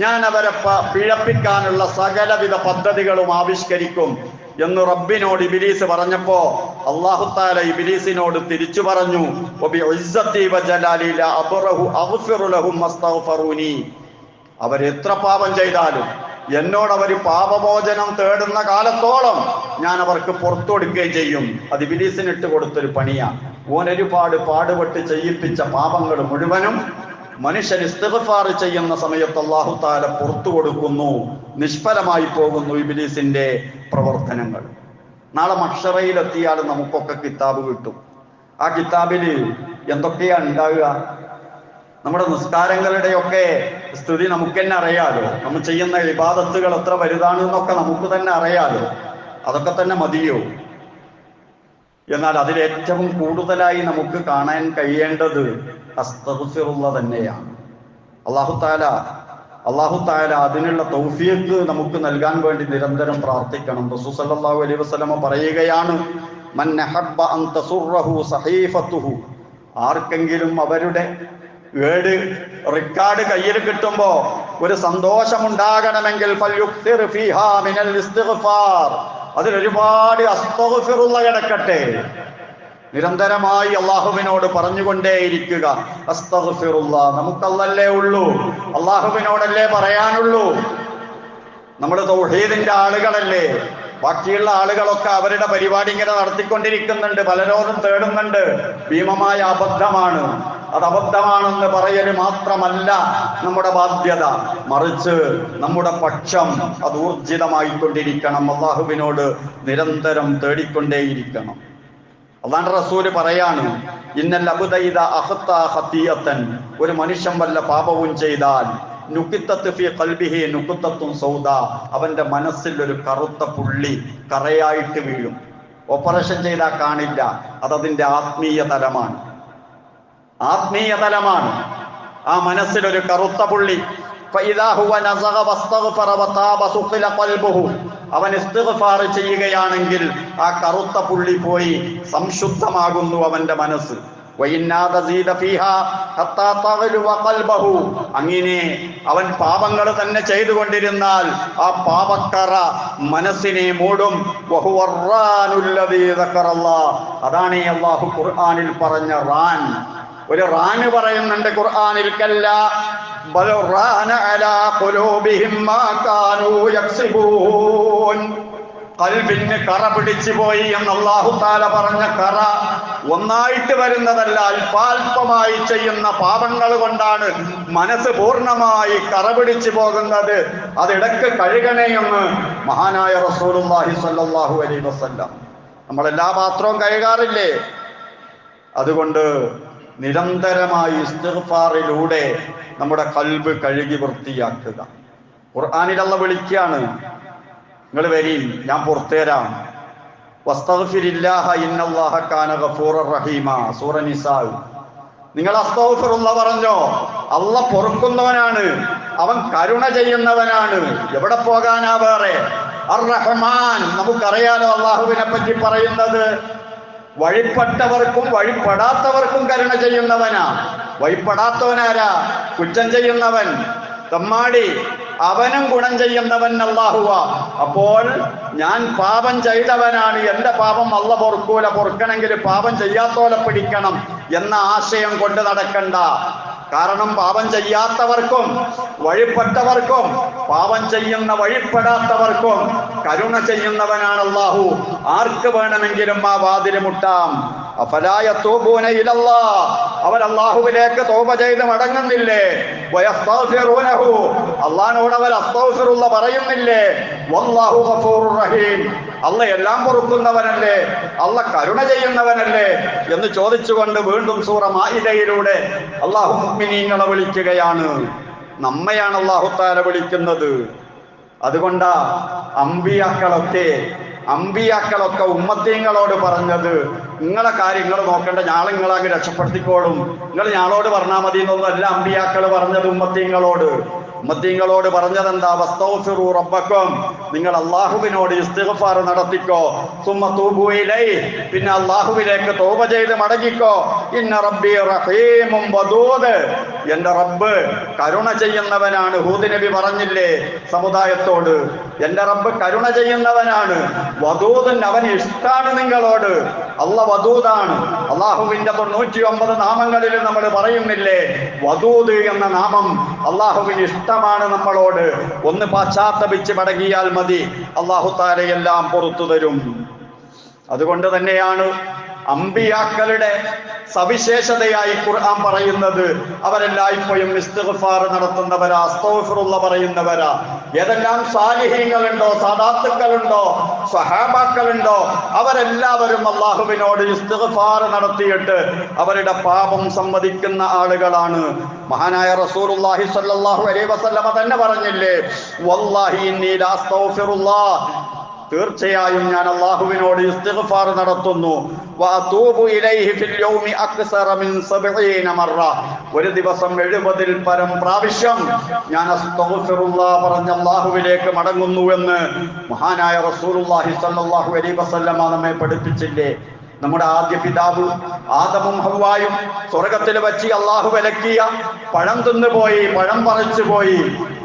ഞാൻ അവരെ പിഴപ്പിക്കാനുള്ള സകലവിധ പദ്ധതികളും ആവിഷ്കരിക്കും എന്ന് റബ്ബിനോട് ഇബ്ലീസ് പറഞ്ഞപ്പോ അല്ലാഹു തആല ഇബ്ലീസിനോട് തിരിച്ചു പറഞ്ഞു, വബിഇസ്സതി വജലാലി ലാ അബ്റഹു അഗ്ഫിറു ലഹും മസ്തഗ്ഫറൂനി, അവരെത്ര പാപം ചെയ്താലും എന്നോട് അവർ പാപമോചനം തേടുന്ന കാലത്തോളം ഞാൻ അവർക്ക് പുറത്തു കൊടുക്കുകയും ചെയ്യും. അത് ഇബ്ലീസിന് ഇട്ട് കൊടുത്തൊരു പണിയാണ്. ഓനൊരുപാട് പാടുപെട്ട് ചെയ്യിപ്പിച്ച പാപങ്ങൾ മുഴുവനും മനുഷ്യൻ ഇസ്തിഗ്ഫാർ ചെയ്യുന്ന സമയത്ത് അല്ലാഹു തആല പുറത്തു കൊടുക്കുന്നു. നിഷ്ഫലമായി പോകുന്നു ഇബ്ലീസിന്റെ പ്രവർത്തനങ്ങൾ. നാളെ മഹ്ശറയിലെത്തിയാൽ നമുക്കൊക്കെ കിതാബ് കിട്ടും. ആ കിതാബിൽ എന്തൊക്കെയാണ് ഉണ്ടാവുക? നമ്മുടെ നിസ്കാരങ്ങളുടെയൊക്കെ സ്ഥിതി നമുക്ക് തന്നെ അറിയാലോ. നമ്മൾ ചെയ്യുന്ന ഇബാദത്തുകൾ എത്ര വലുതാണ് എന്നൊക്കെ നമുക്ക് തന്നെ അറിയാലോ. അതൊക്കെ തന്നെ മതിയോ? എന്നാൽ അതിലേറ്റവും കൂടുതലായി നമുക്ക് കാണാൻ കഴിയേണ്ടത് അസ്തഗ്ഫിറുല്ലാഹ് തന്നെയാണ്. അല്ലാഹു തആല അതിനുള്ള തൗഫീഖ് നമുക്ക് നൽകാൻ വേണ്ടി നിരന്തരം പ്രാർത്ഥിക്കണം. റസൂൽ സല്ലല്ലാഹു അലൈഹി വസല്ലം പറയുകയാണ്, മൻ അഹബ്ബ അൻ തസുറഹു സഹീഫത്തുഹു, ആർക്കെങ്കിലും അവരുടെ റിക്കാർഡ് കയ്യിൽ കിട്ടുമ്പോ ഒരു സന്തോഷമുണ്ടാകണമെങ്കിൽ ഫൽയുക്തിർ ഫീഹാ മിനൽ ഇസ്തിഗ്ഫാർ, അതിലൊരുപാട് അസ്തഗ്ഫിറുല്ലാഹ് കിടക്കട്ടെ. നിരന്തരമായി അള്ളാഹുവിനോട് പറഞ്ഞുകൊണ്ടേയിരിക്കുക, അസ്തഗ്ഫിറുല്ലാഹ്. നമുക്കല്ലല്ലേ ഉള്ളൂ, അള്ളാഹുവിനോടല്ലേ പറയാനുള്ളൂ. നമ്മൾ തൗഹീദിന്റെ ആളുകളല്ലേ. ബാക്കിയുള്ള ആളുകളൊക്കെ അവരുടെ പരിപാടി ഇങ്ങനെ നടത്തിക്കൊണ്ടിരിക്കുന്നുണ്ട്, പലരോടും തേടുന്നുണ്ട്. ഭീമമായ അബദ്ധമാണ്. അത് അബദ്ധമാണെന്ന് പറയൽ മാത്രമല്ല നമ്മുടെ ബാധ്യത, മറിച്ച് നമ്മുടെ പക്ഷം അത് ഊർജിതമായിക്കൊണ്ടിരിക്കണം. അള്ളാഹുവിനോട് നിരന്തരം തേടിക്കൊണ്ടേയിരിക്കണം. അല്ലാഹുവിന്റെ റസൂല് പറയാണ്, ഇന്നൽ അബ്ദ ഇദാ അഖ്താ ഖതിയതൻ, ഒരു മനുഷ്യൻ വല്ല പാപവും ചെയ്താൽ നുഖിത്തത്ത് ഫീ ഖൽബിഹി നുഖ്തത്തുൻ സൗദാ, അവന്റെ മനസ്സിൽ ഒരു കറുത്ത പുള്ളി കറയായിട്ട് വീഴും. ഓപ്പറേഷൻ ചെയ്താൽ കാണില്ല. അതതിന്റെ ആത്മീയ തലമാണ്. ആ മനസ്സിലൊരു കറുത്ത പുള്ളി. അവൻ ഇസ്തിഗ്ഫാർ ചെയ്യുകയാണെങ്കിൽ ആ കറുത്ത പുള്ളി പോയി സംശുദ്ധമാകുന്നു അവന്റെ മനസ്സ്. അങ്ങനെ അവൻ പാപങ്ങൾ തന്നെ ചെയ്തുകൊണ്ടിരുന്നാൽ ആ പാപക്കറ മനസ്സിനെ മൂടും. അതാണ് അല്ലാഹു ഖുർആനിൽ പറഞ്ഞ റാൻ. ഒരു റാന് പറയുന്നുണ്ട് ഖുർആനിൽ, കല്ലാ ബൽ റാന അലാ ഖുലൂബിഹിം മാ കാനൂ യക്സിബൂൻ, ഖൽബിന് കറ പിടിച്ചു പോയി എന്ന് അല്ലാഹു തആല പറഞ്ഞ കറ ഒന്നായിട്ട് വരുന്നതല്ല, അല്പാൽപമായി ചെയ്യുന്ന പാപങ്ങൾ കൊണ്ടാണ് മനസ്സ് പൂർണ്ണമായി കറ പിടിച്ചു പോകുന്നത്. അതിടക്ക് കഴുകണേയെന്ന് മഹാനായ റസൂലുള്ളാഹി സ്വല്ലല്ലാഹു അലൈഹി വസല്ലം. നമ്മളെല്ലാ പാത്രവും കഴുകാറില്ലേ? അതുകൊണ്ട് നിരന്തരമായി ഇസ്തിഗ്ഫാറിലൂടെ നമ്മുടെ ഖൽബ് കഴുകി വൃത്തിയാക്കുക. ഖുർആനിൽ അല്ലാഹു വിളിക്കുകയാണ്, നിങ്ങൾ വരീൻ, ഞാൻ പുറത്തുതരാം. വസ്തഗ്ഫിരില്ലാഹ ഇന്നല്ലാഹ കാന ഗഫൂറർ റഹീമ, സൂറ നിസാ. നിങ്ങൾ അസ്തഗ്ഫിറുല്ലാഹ് പറഞ്ഞോ, അല്ലാഹ് പൊറുക്കുന്നവനാണ്, അവൻ കരുണ ചെയ്യുന്നവനാണ്. എവിടെ പോകാനാ വേറെ? അർ-റഹ്മാൻ, നമുക്കറിയാലോ അള്ളാഹുവിനെ പറ്റി പറയുന്നത് വഴിപ്പെട്ടവർക്കും വഴിപ്പെടാത്തവർക്കും കരുണ ചെയ്യുന്നവനാ. വഴിപ്പെടാത്തവനാരാ? കുറ്റം ചെയ്യുന്നവൻ, തമ്മാടി, അവനും ഗുണം ചെയ്യുന്നവൻ അല്ലാഹുവാ. അപ്പോൾ ഞാൻ പാപം ചെയ്തവനാണ്, എന്റെ പാപം അല്ല പൊറുക്കൂല, പൊറുക്കണമെങ്കിൽ പാപം ചെയ്യാത്തോലെ പിടിക്കണം എന്ന ആശയം കൊണ്ട് നടക്കണ്ട. കാരണം പാപം ചെയ്യാത്തവർക്കും വഴിപ്പെട്ടവർക്കും പാപം ചെയ്യുന്ന വഴിപ്പെടാത്തവർക്കും കരുണ ചെയ്യുന്നവനാണ് അല്ലാഹു. ആർക്ക് വേണമെങ്കിലും ആ വാതിൽ മുട്ടാം. അഫലാ യതൂബൂന ഇലല്ലാഹ്, അവർ അല്ലാഹുവിലേക്ക് തൗബ ചെയ്ത് മടങ്ങുന്നില്ലേ? വയസ്തഗ്ഫിറൂനഹു, അല്ലാഹുവോട് അവർ അസ്തഗ്ഫിറുല്ലാഹ് പറയുന്നില്ലേ? വല്ലാഹു ഗഫൂറുർ റഹീം, അല്ല എല്ലാം പൊറുക്കുന്നവനല്ലേ, അല്ല കരുണ ചെയ്യുന്നവനല്ലേ എന്ന് ചോദിച്ചുകൊണ്ട് വീണ്ടും സൂറ മാഇദയിലൂടെ അല്ലാഹു മുഅ്മിനീങ്ങളെ വിളിക്കുകയാണ്. നമ്മയാണ് അല്ലാഹു തആല വിളിക്കുന്നത്. അതുകൊണ്ടാ അമ്പിയാക്കളൊക്കെ ഉമ്മത്തീങ്ങളോട് പറഞ്ഞത്, നിങ്ങളെ കാര്യങ്ങൾ നോക്കേണ്ട, ഞാളെ നിങ്ങളാകെ രക്ഷപ്പെടുത്തിക്കോളും, നിങ്ങൾ ഞാളോട് പറഞ്ഞാൽ മതി എന്നൊന്നും അല്ല അമ്പിയാക്കൾ പറഞ്ഞത്. ഉമ്മത്തീങ്ങളോട് പറഞ്ഞതെന്താ? വസ്തഗ്ഫിറൂ റബ്ബക്കും, നിങ്ങൾ അല്ലാഹുവിനോട് ഇസ്തിഗ്ഫാർ നടത്തിക്കോ. സുമ്മ തൂബൂ ഇലൈഹി, പിന്നെ അല്ലാഹുവിലേക്ക് തൗബ ചെയ്ത് മടങ്ങിക്കോ. ഇന്ന റബ്ബി റഹീമും വദൂദ്, എന്റെ റബ്ബ് കരുണ ചെയ്യുന്നവനാണ്. ഹൂദ് നബി പറഞ്ഞില്ലേ സമുദായത്തോട്, എന്റെ റബ്ബ് കരുണ ചെയ്യുന്നവനാണ്. വദൂദൻ, അവൻ ഇഷ്ടാണ് നിങ്ങളോട്. അല്ല വദൂദാണ്. അള്ളാഹുവിന്റെ 99 നാമങ്ങളിൽ നമ്മൾ പറയുന്നില്ലേ വദൂദ് എന്ന നാമം? അള്ളാഹുവിന് ഇഷ്ടമാണ് നമ്മളോട്. ഒന്ന് പശ്ചാത്തപിച്ച് മടങ്ങിയാൽ മതി, അള്ളാഹു തആലയെല്ലാം പുറത്തു തരും. അതുകൊണ്ട് തന്നെയാണ് അമ്പിയാക്കളുടെ സവിശേഷതയായി ഖുർആൻ പറയുന്നത് അവരെല്ലായ്പ്പോഴും ഇസ്തിഗ്ഫാർ നടത്തുന്നവരാ, അസ്തഗ്ഫിറുല്ലാഹ് പറയുന്നവരാ. ഏതെല്ലാം സാലിഹീങ്ങളുണ്ടോ, സാദാത്തുക്കളുണ്ടോ, സ്വഹാബാക്കളുണ്ടോ, അവരെല്ലാവരും അല്ലാഹുവിനോട് ഇസ്തിഗ്ഫാർ നടത്തിയിട്ട് അവരുടെ പാപം സമ്മതിക്കുന്ന ആളുകളാണ്. മഹാനായ റസൂലുള്ളാഹി സ്വല്ലല്ലാഹു അലൈഹി വസല്ലമ തന്നെ പറഞ്ഞില്ലേ, വല്ലാഹി ഇന്നി ലാ അസ്തഗ്ഫിറുല്ലാഹ്, തീർച്ചയായും ഞാൻ അല്ലാഹുവിനോട് ഇസ്തിഗ്ഫാർ നടത്തുന്നു. വഅതൂബു ഇലൈഹി ഫിൽ യൗമി അക്സറ മിൻ 70 മറ, ഒരു ദിവസം 70-ൽ പരം പ്രാവശ്യം ഞാൻ അസ്തഗ്ഫിറുല്ലാഹ് പറഞ്ഞ അല്ലാഹുവിലേക്ക് മടങ്ങുന്നു എന്ന് മഹാനായ റസൂലുള്ളാഹി സ്വല്ലല്ലാഹു അലൈഹി വസല്ലമ നമ്മെ പഠിപ്പിച്ചില്ലേ. നമ്മുടെ ആദ്യ പിതാവ് ആദമും ഹവ്വായും സ്വർഗത്തിൽ വച്ച് അള്ളാഹു വിലക്കിയ പഴം തിന്നുപോയി, പഴം പറിച്ചു പോയി.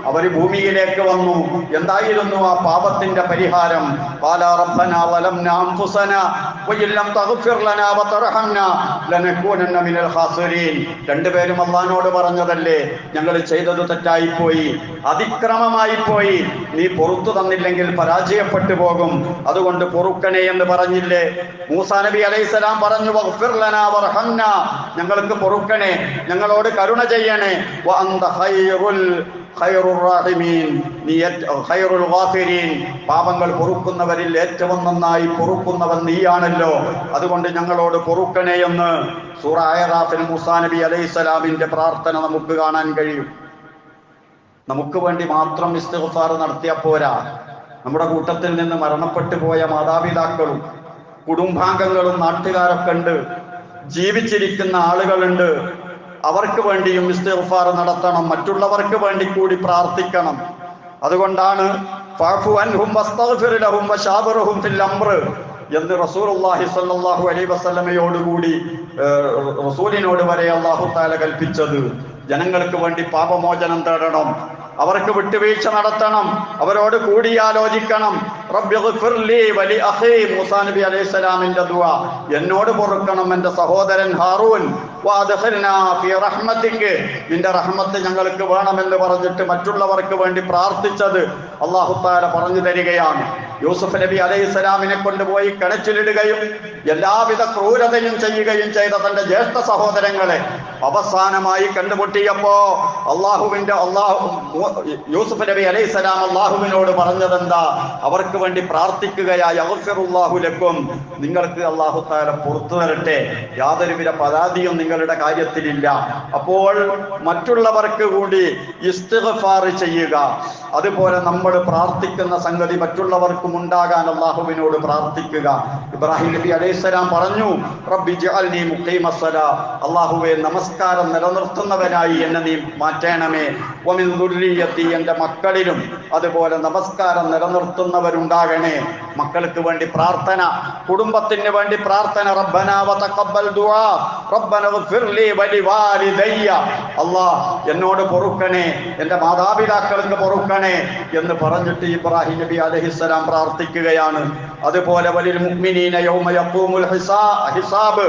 അവര് ഭൂമിയിലേക്ക് വന്നു. എന്തായിരുന്നു ആ പാപത്തിന്റെ പരിഹാരം? ഖാലാ റബ്ബനാ വലംനാ അൻഫുസനാ വഇല്ലം തഗ്ഫിർ ലനാ വതർഹംനാ ലനകൂനന്ന മിനൽ ഖാസിരീൻ. രണ്ടുപേരും അല്ലാഹുവോട് പറഞ്ഞതല്ലേ, ഞങ്ങൾ ചെയ്തത് തെറ്റായിപ്പോയി, അതിക്രമമായിപ്പോയി, നീ പൊറുത്തു തന്നില്ലെങ്കിൽ പരാജയപ്പെട്ടു പോകും, അതുകൊണ്ട് പൊറുക്കണേ എന്ന് പറഞ്ഞില്ലേ. മൂസാ നബി അലൈഹിസ്സലാം പറഞ്ഞു, വഗ്ഫിർ ലനാ വർഹംനാ, ഞങ്ങൾക്ക് പൊറുക്കണേ, ഞങ്ങളോട് കരുണ ചെയ്യണേ. വഅന്ത ഖൈറുർ റാഹിമീൻ, നീ ഖൈറുൽ ഗാഫിരീൻ, പാപങ്ങൾ പൊറുക്കുന്നവരിൽ ഏറ്റവും നന്നായി പൊറുക്കുന്നവൻ നീയാണല്ലോ, അതുകൊണ്ട് ഞങ്ങളോട് പൊറുക്കണേ എന്ന് സൂറ അഅറാഫിൽ മൂസാ നബി അലൈഹിസ്സലാമിന്റെ പ്രാർത്ഥന നമുക്ക് കാണാൻ കഴിയും. നമുക്ക് വേണ്ടി മാത്രം ഇസ്തിഗ്ഫാർ നടത്തിയാൽ പോരാ, നമ്മുടെ കൂട്ടത്തിൽ നിന്ന് മരണപ്പെട്ടു പോയ മാതാപിതാക്കളും കുടുംബാംഗങ്ങളും നാട്ടുകാരൊക്കെ ഉണ്ട്, ജീവിച്ചിരിക്കുന്ന ആളുകളുണ്ട്, അവർക്ക് വേണ്ടിയും ഇസ്തിഗ്ഫാർ നടത്തണം, മറ്റുള്ളവർക്ക് വേണ്ടി കൂടി പ്രാർത്ഥിക്കണം. അതുകൊണ്ടാണ് ഫഅഫു അൻഹും വസ്തഗ്ഫിർ ലഹും വശാബിർഹും ഫിൽ അംർ എന്ന് റസൂലുള്ളാഹി സ്വല്ലല്ലാഹു അലൈഹി വസല്ലമയോട് കൂടി റസൂലിനോട് വരെ അല്ലാഹു തആല കൽപ്പിച്ചത്. ജനങ്ങൾക്ക് വേണ്ടി പാപമോചനം തേടണം, അവർക്ക് വിട്ടുവീഴ്ച നടത്തണം, അവരോട് കൂടിയാലോചിക്കണം. റബ്ബിഗ്ഫിർ ലീ വലി അഖീ, മൂസാ നബി അലൈഹിസ്സലാമിന്റെ ദുആ, എന്നോട് പൊറുക്കണം എൻ്റെ സഹോദരൻ ഹാറൂൻ. വഅദ്ഖിൽനാ ഫീ റഹ്മതിക, നിന്റെ റഹ്മത്ത് ഞങ്ങൾക്ക് വേണമെന്ന് പറഞ്ഞിട്ട് മറ്റുള്ളവർക്ക് വേണ്ടി പ്രാർത്ഥിച്ചത് അല്ലാഹു തആല പറഞ്ഞു തരികയാണ്. യൂസുഫ് നബി അലൈഹിസ്സലാമിനെ കൊണ്ടുപോയി കിണറ്റിലിടുകയും എല്ലാവിധ ക്രൂരതയും ചെയ്യുകയും ചെയ്ത തന്റെ ജ്യേഷ്ഠ സഹോദരങ്ങളെ അവസാനമായി കണ്ടുമുട്ടിയപ്പോ യൂസുഫ് നബി അലൈഹിസ്സലാം അള്ളാഹുവിനോട് പറഞ്ഞതെന്താ? അവർക്ക് വേണ്ടി പ്രാർത്ഥിക്കുകയായി, അഗ്ഫിറുല്ലാഹു ലക്കും, നിങ്ങൾക്ക് അല്ലാഹു തആല പുറത്തു തരട്ടെ, യാതൊരുവിധ പരാതിയും നിങ്ങളുടെ കാര്യത്തിലില്ല. അപ്പോൾ മറ്റുള്ളവർക്ക് കൂടി ഇസ്തിഗ്ഫാർ ചെയ്യുക. അതുപോലെ നമ്മൾ പ്രാർത്ഥിക്കുന്ന സംഗതി മറ്റുള്ളവർക്കും ഉണ്ടാകാൻ അല്ലാഹുവിനോട് പ്രാർത്ഥിക്കുക. ഇബ്രാഹിം നബി അലൈഹിസ്സലാം പറഞ്ഞു, റബ്ബി ജഅൽനി മുഖീമസ്സലാ, അല്ലാഹുവേ നമസ്കാരം നിലനിർത്തുന്നവനായി എന്നെ നീ മാറ്റണമേ. വമിൻ ദുർരിയത്തി, എൻ്റെ മക്കളിലും അതുപോലെ നമസ്കാരം നിലനിർത്തുന്നവരുണ്ടാകണേ. മക്കൾക്ക് വേണ്ടി പ്രാർത്ഥന, കുടുംബത്തിന് വേണ്ടി പ്രാർത്ഥന. റബ്ബനാ വതഖബ്ബൽ ദുആ റബ്ബനാ ഇഗ്ഫിർ ലി വലിവാലിദയ്യ, അല്ലാഹ് എന്നോട് പൊറുക്കണേ, എൻ്റെ മാതാപിതാക്കൾക്ക് പൊറുക്കണേ എന്ന് പറഞ്ഞിട്ട് ഇബ്രാഹിം നബി അലൈഹിസ്സലാം പ്രാർത്ഥിക്കുകയാണ്. അതുപോലെ വലിൽ മുഅ്മിനീന യൗമ യഖൂമുൽ ഹിസാബ്,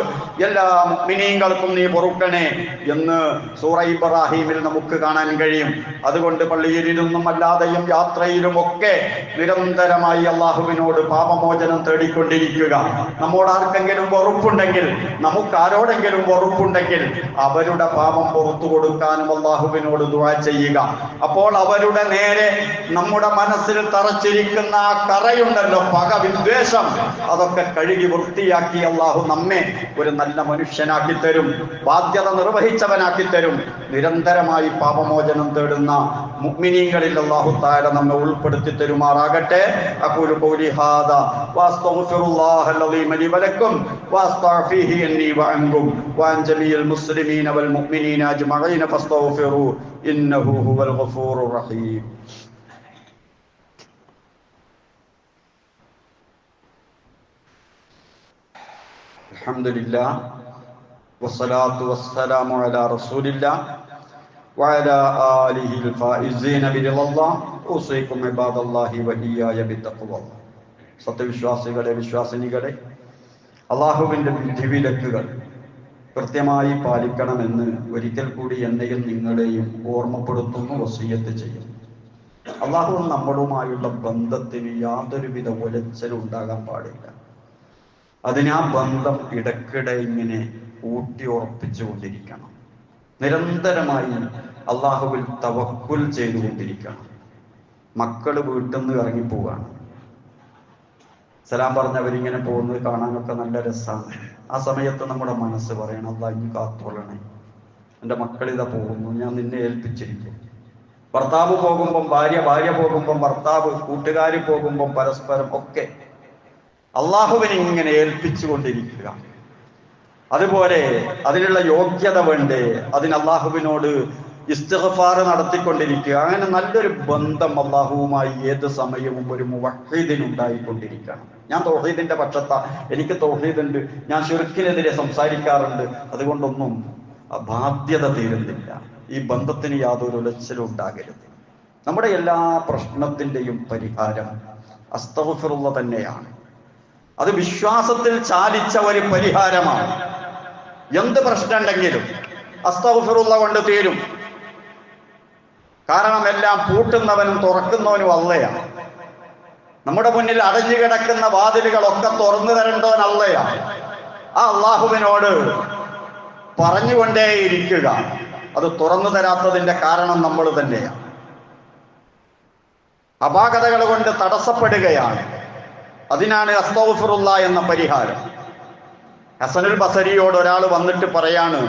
എല്ലാ മുഅ്മിനീങ്ങൾക്കും നീ പൊറുക്കണേ എന്ന് സൂറ ഇബ്രാഹിമിൽ നമുക്ക് കാണാൻ കഴിയും. അതുകൊണ്ട് പള്ളിയിലിരുന്നും അല്ലാതെയും യാത്രയിലും ഒക്കെ നിരന്തരമായി അള്ളാഹുവിനോട് പാപമോചനം തേടിക്കൊണ്ടിരിക്കുക. നമ്മോട് ആർക്കെങ്കിലും വെറുപ്പുണ്ടെങ്കിൽ, നമുക്കാരോടെങ്കിലും വെറുപ്പുണ്ടെങ്കിൽ അവരുടെ പാപം പുറത്തു കൊടുക്കാനും അള്ളാഹുവിനോട് ദുആ ചെയ്യുക. അപ്പോൾ അവരുടെ നേരെ നമ്മുടെ മനസ്സിൽ തറച്ചിരിക്കുന്ന ആ കറയുണ്ടല്ലോ, പക, വിദ്വേഷം, അതൊക്കെ കഴുകി വൃത്തിയാക്കി അള്ളാഹു നമ്മെ ഒരു നല്ല മനുഷ്യനാക്കി തരും, ബാധ്യത നിർവഹിച്ചവനാക്കി തരും. നിരന്തരമായി പാപമോചനം തേടുന്ന മുഅ്മിനീങ്ങളിൽ അല്ലാഹു തആല നമ്മെ ഉൾപ്പെടുത്തി തരുമാറാകട്ടെ. അഖൂലു ഖൗലി ഹാദാ വഅസ്തഗ്ഫിറുല്ലാഹൽ അലീമ ലി വലക്കും വഅസ്തഗ്ഫിഹി അന്നി വഅൻകും വഅൻ ജമീഇൽ മുസ്ലിമീന വൽ മുഅ്മിനീന അജ്മഈന ഫസ്തഗ്ഫിറൂ ഇന്നഹു ഹുവൽ ഗഫൂറുർ റഹീം. അൽഹംദുലില്ലാഹ് വസ്സലാത്തു വസ്സലാമു അലാ റസൂലില്ലാഹ് വഅലാ ആലിഹിൽ ഫായിസീന ബിറിളല്ലാഹ് ഉസീകും ഇബാദല്ലാഹി വഇയ്യായ ബിത്തഖ്വല്ലാഹ്. സത്യവിശ്വാസികളെ, വിശ്വാസിനികളെ, അള്ളാഹുവിൻ്റെ വിധിവിലക്കുകൾ കൃത്യമായി പാലിക്കണമെന്ന് ഒരിക്കൽ കൂടി എന്നെയും നിങ്ങളെയും ഓർമ്മപ്പെടുത്തുന്നു, വസിയ്യത്ത് ചെയ്യുന്നു. അള്ളാഹു നമ്മളുമായുള്ള ബന്ധത്തിന് യാതൊരുവിധ ഉലച്ചിലും ഉണ്ടാകാൻ പാടില്ല. അതിന് ആ ബന്ധം ഇടയ്ക്കിടെ ഇങ്ങനെ ഊട്ടി ഉറപ്പിച്ചുകൊണ്ടിരിക്കണം. നിരന്തരമായി അള്ളാഹുവിൽ തവക്കുൽ ചെയ്തുകൊണ്ടിരിക്കണം. മക്കള് വീട്ടിൽ നിന്ന് ഇറങ്ങിപ്പോവാണ്, സലാം പറഞ്ഞവരിങ്ങനെ പോകുന്നത് കാണാനൊക്കെ നല്ല രസമാണ്. ആ സമയത്ത് നമ്മുടെ മനസ്സ് പറയണം, അല്ലാഹ് ഇനി കാത്തോളണേ, എൻ്റെ മക്കളിതാ പോകുന്നു, ഞാൻ നിന്നെ ഏൽപ്പിച്ചിരിക്കും. ഭർത്താവ് പോകുമ്പം ഭാര്യ, ഭാര്യ പോകുമ്പം ഭർത്താവ്, കൂട്ടുകാർ പോകുമ്പം പരസ്പരം ഒക്കെ അള്ളാഹുവിനെ ഇങ്ങനെ ഏൽപ്പിച്ചു കൊണ്ടിരിക്കുക. അതുപോലെ അതിനുള്ള യോഗ്യത വേണ്ടേ, അതിന് അള്ളാഹുവിനോട് ഇസ്തിഗ്ഫാർ നടത്തിക്കൊണ്ടിരിക്കുക. അങ്ങനെ നല്ലൊരു ബന്ധം അള്ളാഹുവുമായി ഏത് സമയവും ഒരു മുവഹ്ഹിദിനുണ്ടായിക്കൊണ്ടിരിക്കണം. ഞാൻ തൗഹീദിന്റെ പക്ഷത്താ, എനിക്ക് തൗഹീദുണ്ട്, ഞാൻ ശിർക്കിനെതിരെ സംസാരിക്കാറുണ്ട്, അതുകൊണ്ടൊന്നും ബാധ്യത തീരുന്നില്ല. ഈ ബന്ധത്തിന് യാതൊരു ഉലച്ചിലും ഉണ്ടാകരുത്. നമ്മുടെ എല്ലാ പ്രശ്നത്തിൻ്റെയും പരിഹാരം അസ്തഗ്ഫിറുല്ലാഹ് തന്നെയാണ്. അത് വിശ്വാസത്തിൽ ചാലിച്ച ഒരു പരിഹാരമാണ്. എന്ത് പ്രശ്നം ഉണ്ടെങ്കിലും അസ്തഗ്ഫിറുല്ലാഹ് കൊണ്ട് തീരും. കാരണം എല്ലാം പൂട്ടുന്നവനും തുറക്കുന്നവനും അള്ളയാണ്. നമ്മുടെ മുന്നിൽ അടഞ്ഞു കിടക്കുന്ന വാതിലുകളൊക്കെ തുറന്നു തരേണ്ടവൻ അള്ളയാണ്. ആ അള്ളാഹുവിനോട് പറഞ്ഞുകൊണ്ടേയിരിക്കുക. അത് തുറന്നു തരാത്തതിന്റെ കാരണം നമ്മൾ തന്നെയാണ്. അപാകതകൾ കൊണ്ട് തടസ്സപ്പെടുകയാണ്. അതിനാണ് അസ്തഗ്ഫിറുല്ലാഹ് എന്ന പരിഹാരം. ഹസനുൽ ബസരിയോട് ഒരാൾ വന്നിട്ട് പറയാണ്,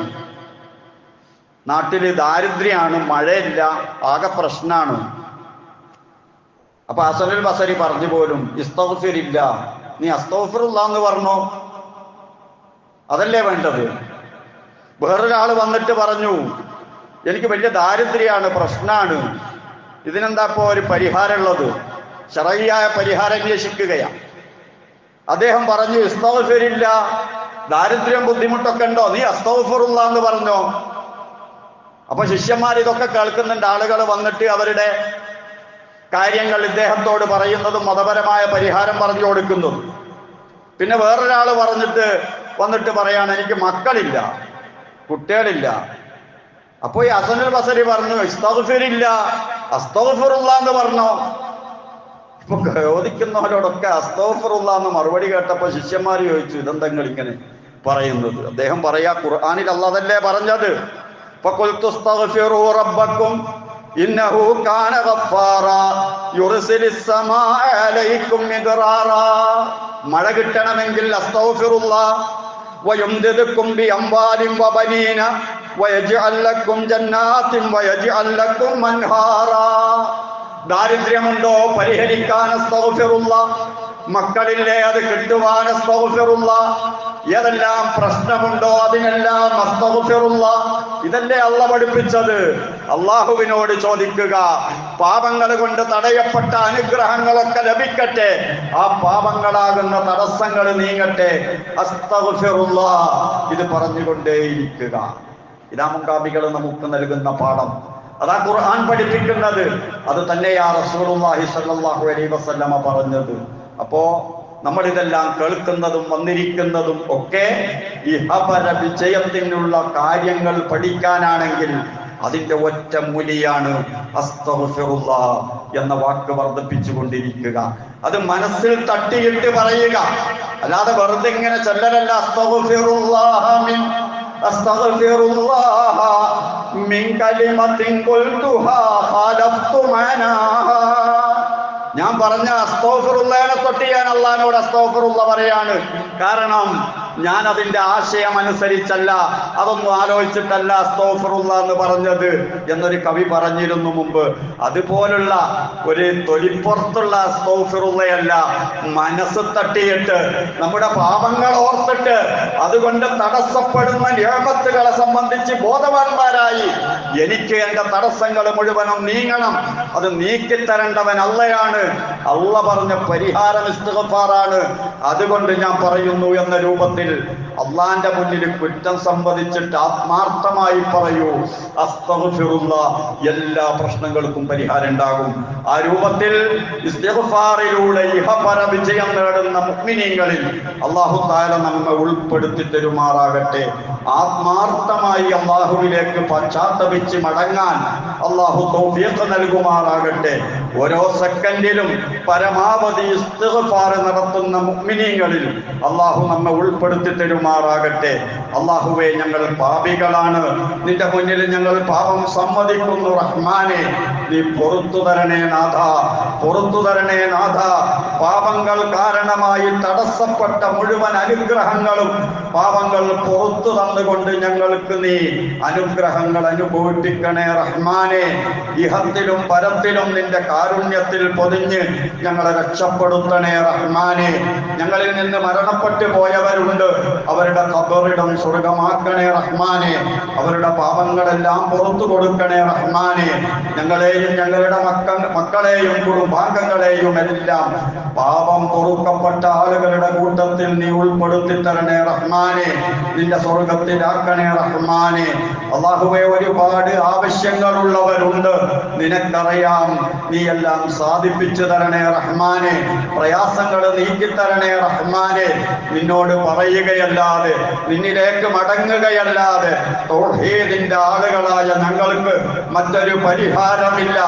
നാട്ടില് ദാരിദ്ര്യാണ്, മഴയില്ല, ആകെ പ്രശ്നമാണ്. അപ്പൊ ഹസനുൽ ബസരി പറഞ്ഞു പോലും, ഇസ്തഗ്ഫിറില്ല, നീ അസ്തഗ്ഫിറുല്ലാഹ് എന്ന് പറഞ്ഞോ, അതല്ലേ വേണ്ടത്. വേറൊരാൾ വന്നിട്ട് പറഞ്ഞു, എനിക്ക് വലിയ ദാരിദ്ര്യാണ്, പ്രശ്നമാണ്, ഇതിനെന്താ ഇപ്പോ ഒരു പരിഹാരമുള്ളത്? ശറഈയായ പരിഹാരം അന്വേഷിക്കുകയാണ്. അദ്ദേഹം പറഞ്ഞു, ഇസ്തഗ്ഫിറില്ല, ദാരിദ്ര്യം ബുദ്ധിമുട്ടൊക്കെ ഉണ്ടോ, നീ അസ്തഗ്ഫിറുല്ലാഹ് എന്ന് പറഞ്ഞോ. അപ്പൊ ശിഷ്യന്മാർ ഇതൊക്കെ കേൾക്കുന്നുണ്ട്. ആളുകൾ വന്നിട്ട് അവരുടെ കാര്യങ്ങൾ ഇദ്ദേഹത്തോട് പറയുന്നതും മതപരമായ പരിഹാരം പറഞ്ഞു കൊടുക്കുന്നതും. പിന്നെ വേറൊരാൾ വന്നിട്ട് പറയാണ്, എനിക്ക് മക്കളില്ല, കുട്ടികളില്ല. അപ്പൊ ഈ ഹസനുൽ ബസരി പറഞ്ഞു, ഇസ്തഗ്ഫിറില്ല, അസ്തഗ്ഫിറുല്ലാഹ് എന്ന് പറഞ്ഞോ. ഇപ്പൊ ചോദിക്കുന്നവരോടൊക്കെ അസ്തഗ്ഫിറുല്ലാഹ് എന്ന് മറുപടി കേട്ടപ്പോ ശിഷ്യന്മാർ ചോദിച്ചു, ഇതെന്തെങ്കിലും ഇങ്ങനെ പറയുന്നത്? അദ്ദേഹം പറയാ, ഖുർആനിൽ അല്ലാഹ് അതല്ലേ പറഞ്ഞത്, ഫഖുൽതു അസ്തഗ്ഫിറൂ റബ്ബക്കും ഇന്നഹു കാന ഗഫാറാ യുർസിലിസ് സമാഅ അലൈക്കും മിദ്റാറാ. മഴ കിട്ടണമെങ്കിൽ അസ്തഗ്ഫിറുല്ലാഹ് വയംദിദുക്കും ബിഅംവാലിൻ വബനീന വയജ്അൽ ലക്കും ജന്നാത്തിൻ വയജ്അൽ ലക്കും അൻഹാറാ. ദാരിദ്ര്യമുണ്ടോ, പരിഹരിക്കാൻ അസ്തഗ്ഫിറുല്ലാഹ്. മക്കളില്ലേ, അത് കിട്ടുവാൻ അസ്തഗ്ഫിറുല്ലാഹ്. ഏതെല്ലാം പ്രശ്നമുണ്ടോ അതിനെല്ലാം അസ്തഗ്ഫിറുല്ലാഹ്. ഇതല്ലേ അല്ലാഹ് പഠിപ്പിച്ചത്. അള്ളാഹുവിനോട് ചോദിക്കുക, പാപങ്ങൾ കൊണ്ട് തടയപ്പെട്ട അനുഗ്രഹങ്ങളൊക്കെ ലഭിക്കട്ടെ, ആ പാപങ്ങളാകുന്ന തടസ്സങ്ങൾ നീങ്ങട്ടെ. അസ്തഗ്ഫിറുല്ലാഹ്, ഇത് പറഞ്ഞുകൊണ്ടേയിരിക്കുക. ഇതാ മുൻഗാമികൾ നമുക്ക് നൽകുന്ന പാഠം, അതാ ഖുർആൻ പഠിപ്പിക്കുന്നത്, അത് തന്നെയാ റസൂലുള്ളാഹി സ്വല്ലല്ലാഹു അലൈഹി വസല്ലമ പറഞ്ഞത്. അപ്പോ നമ്മൾ ഇതെല്ലാം കേൾക്കുന്നതും വന്നിരിക്കുന്നതും ഒക്കെ ഇഹപര വിജയത്തിനുള്ള കാര്യങ്ങൾ പഠിക്കാനാണെങ്കിൽ അതിന്റെ ഒറ്റ മൂലിയാണ് അസ്തഗ്ഫിറുല്ലാഹ് എന്ന വാക്ക് വർദ്ധിപ്പിച്ചു കൊണ്ടിരിക്കുക. അത് മനസ്സിൽ തട്ടിയിട്ട് പറയുക, അല്ലാതെ വെറുതെ ഇങ്ങനെ ചൊല്ലലല്ല. അസ്തഗ്ഫിറുല്ലാഹ മിൻ കലിമത്തിൻ ഖുൽതുഹാ ഖാലഫ്തു മനാഹാ. ഞാൻ പറഞ്ഞ അസ്തഗ്ഫിറുല്ലാഹിനെ തൊട്ട് ഞാൻ അള്ളാഹിനോട് അസ്തഗ്ഫിറുല്ലാഹ് പറയാണ്. കാരണം ഞാൻ അതിന്റെ ആശയം അനുസരിച്ചല്ല, അതൊന്നും ആലോചിച്ചിട്ടല്ല അസ്തഗ്ഫിറുല്ലാഹ് എന്ന് പറഞ്ഞത് എന്നൊരു കവി പറഞ്ഞിരുന്നു മുമ്പ്. അതുപോലുള്ള ഒരു തൊലിപ്പുറത്തുള്ള അസ്തഗ്ഫിറുല്ലാഹല്ല, മനസ്സ് തട്ടിയിട്ട് നമ്മുടെ പാപങ്ങൾ ഓർത്തിട്ട് അതുകൊണ്ട് തടസ്സപ്പെടുന്ന നിഅമത്തുകളെ സംബന്ധിച്ച് ബോധവാന്മാരായി എനിക്ക് എന്റെ തടസ്സങ്ങൾ മുഴുവനും നീങ്ങണം, അത് നീക്കിത്തരേണ്ടവൻ അള്ളയാണ്, അള്ള പറഞ്ഞ പരിഹാരം ഇസ്തിഗ്ഫാറാണ്, അതുകൊണ്ട് ഞാൻ പറയുന്നു എന്ന രൂപത്തിൽ അള്ളാന്റെ മുന്നിൽ കുറ്റം സംവദിച്ചിട്ട് ആത്മാർത്ഥമായി പറയൂ അസ്തഗ്ഫിറുല്ലാഹ്, എല്ലാ പ്രശ്നങ്ങൾക്കും പരിഹാരം ഉണ്ടാകും. ആ രൂപത്തിൽ ഇസ്തിഗ്ഫാറിലൂടെ ഇഹപര വിജയം നേടുന്ന മുഅ്മിനീങ്ങളിൽ അല്ലാഹു തആല നമ്മെ ഉൾപ്പെടുത്തി തരുമാറാകട്ടെ. ആത്മാർത്ഥമായി അള്ളാഹുവിലേക്ക് പശ്ചാത്തപിച്ച് മടങ്ങാൻ അള്ളാഹു തൗഫീഖ് നൽകുമാറാകട്ടെ. ഓരോ സെക്കൻഡിലും പരമാവധി ഇസ്തിഗ്ഫാർ നടത്തുന്ന മുഅ്മിനീങ്ങളിൽ അള്ളാഹു നമ്മെ ഉൾപ്പെടുത്തി തരുമാറാകട്ടെ. അള്ളാഹുവേ, ഞങ്ങൾ പാപികളാണ്, നിന്റെ മുന്നിൽ ഞങ്ങൾ പാപം സമ്മതിക്കുന്നു. റഹ്മാനെ, നീ പുറത്തു തരണേ നാഥ, പുറത്തു തരണേ നാഥ. പാപങ്ങൾ കാരണമായി തടസ്സപ്പെട്ട മുഴുവൻ അനുഗ്രഹങ്ങളും പാപങ്ങൾ പുറത്തു തന്നുകൊണ്ട് ഞങ്ങൾക്ക് നീ അനുഗ്രഹങ്ങൾ അനുഭവിപ്പിക്കണേ റഹ്മാനെ. ഇഹത്തിലും പരത്തിലും നിന്റെ കാരുണ്യത്തിൽ പൊതിഞ്ഞ് ഞങ്ങളെ രക്ഷപ്പെടുത്തണേ റഹ്മാനെ. ഞങ്ങളിൽ നിന്ന് മരണപ്പെട്ടു പോയവരുണ്ട്, അവരുടെ ഖബറിടം സ്വർഗമാക്കണേ റഹ്മാനെ. അവരുടെ പാപങ്ങളെല്ലാം പുറത്തു കൊടുക്കണേ റഹ്മാനെ. ഞങ്ങളെയും ഞങ്ങളുടെ മക്കളെയും കുടുംബാംഗങ്ങളെയും എല്ലാം പാപം പൊറുക്കപ്പെട്ട ആളുകളുടെ കൂട്ടത്തിൽ നീ ഉൾപ്പെടുത്തി തരണേ റഹ്മാനെ. നിന്റെ സ്വർഗത്തിലാക്കണേ റഹ്മാനെ. അല്ലാഹുവേ, ഒരുപാട് ആവശ്യങ്ങളുള്ളവരുണ്ട്, നിനക്കറിയാം, നീ എല്ലാം സാധിപ്പിച്ചു തരണേ റഹ്മാനെ. പ്രയാസങ്ങൾ നീക്കിത്തരണേ റഹ്മാനെ. നിന്നോട് പറയുകയല്ലാതെ, നിന്നിലേക്ക് മടങ്ങുകയല്ലാതെ തൗഹീദിന്റെ ആളുകളായ ഞങ്ങൾക്ക് മറ്റൊരു പരിഹാരമില്ല.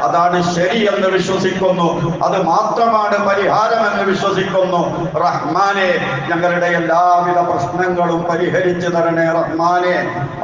അതാണ് ശരിയെന്ന് വിശ്വസിക്കുന്നു, അത് മാത്രമാണ് പരിഹാരമെന്ന് വിശ്വസിക്കുന്നു. റഹ്മാനെ, ഞങ്ങളുടെ എല്ലാവിധ പ്രശ്നങ്ങളും പരിഹരിച്ചു തരണേ റഹ്മാനെ.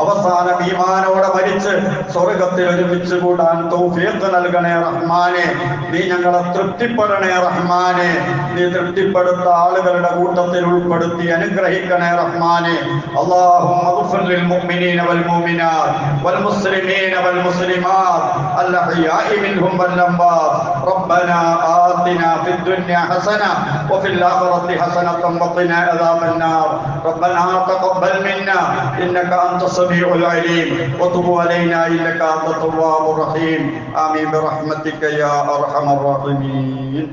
അവസാനം ഈമാനോടെ മരിച്ച് സ്വർഗത്തിൽ ഒരുമിച്ച് കൂടാൻ തൗഫീഖ് നൽകണേ റഹ്മാനെ. നീ ഞങ്ങളെ തൃപ്തിപ്പെടണേ റഹ്മാനെ. നീ തൃപ്തിപ്പെടുത്ത ആളുകളുടെ കൂട്ടത്തിൽ ഉൾപ്പെടുത്തി അനുഗ്രഹിക്കണേ റഹ്മാനെ. അല്ലാഹുമ്മ ഗ്ഫിർ ലിൽ മുഅ്മിനീന വൽ മുഅ്മിനാത്ത് വൽ മുസ്ലിമീന വൽ മുസ്ലിമാത്ത് അൽ അഹ്യാഇ മിൻഹും വൽ അംവാത്ത്. റബ്ബനാ ആതിനാ ഫിദ് ദുനിയ ഹസന വഫിൽ ആഖിറതി ഹസനതൻ വഖിനാ അദാബൻ നാർ. റബ്ബനാ തഖബ്ബൽ മിന്നാ ഇന്നക അൻത സമീഉൽ അലീം വതുബ് അലൈനാ ഇന്നക അൻത തവ്വാബുർ റഹീം. ആമീൻ ബിറഹ്മതിക യാ അർഹമർ റഹീമീൻ.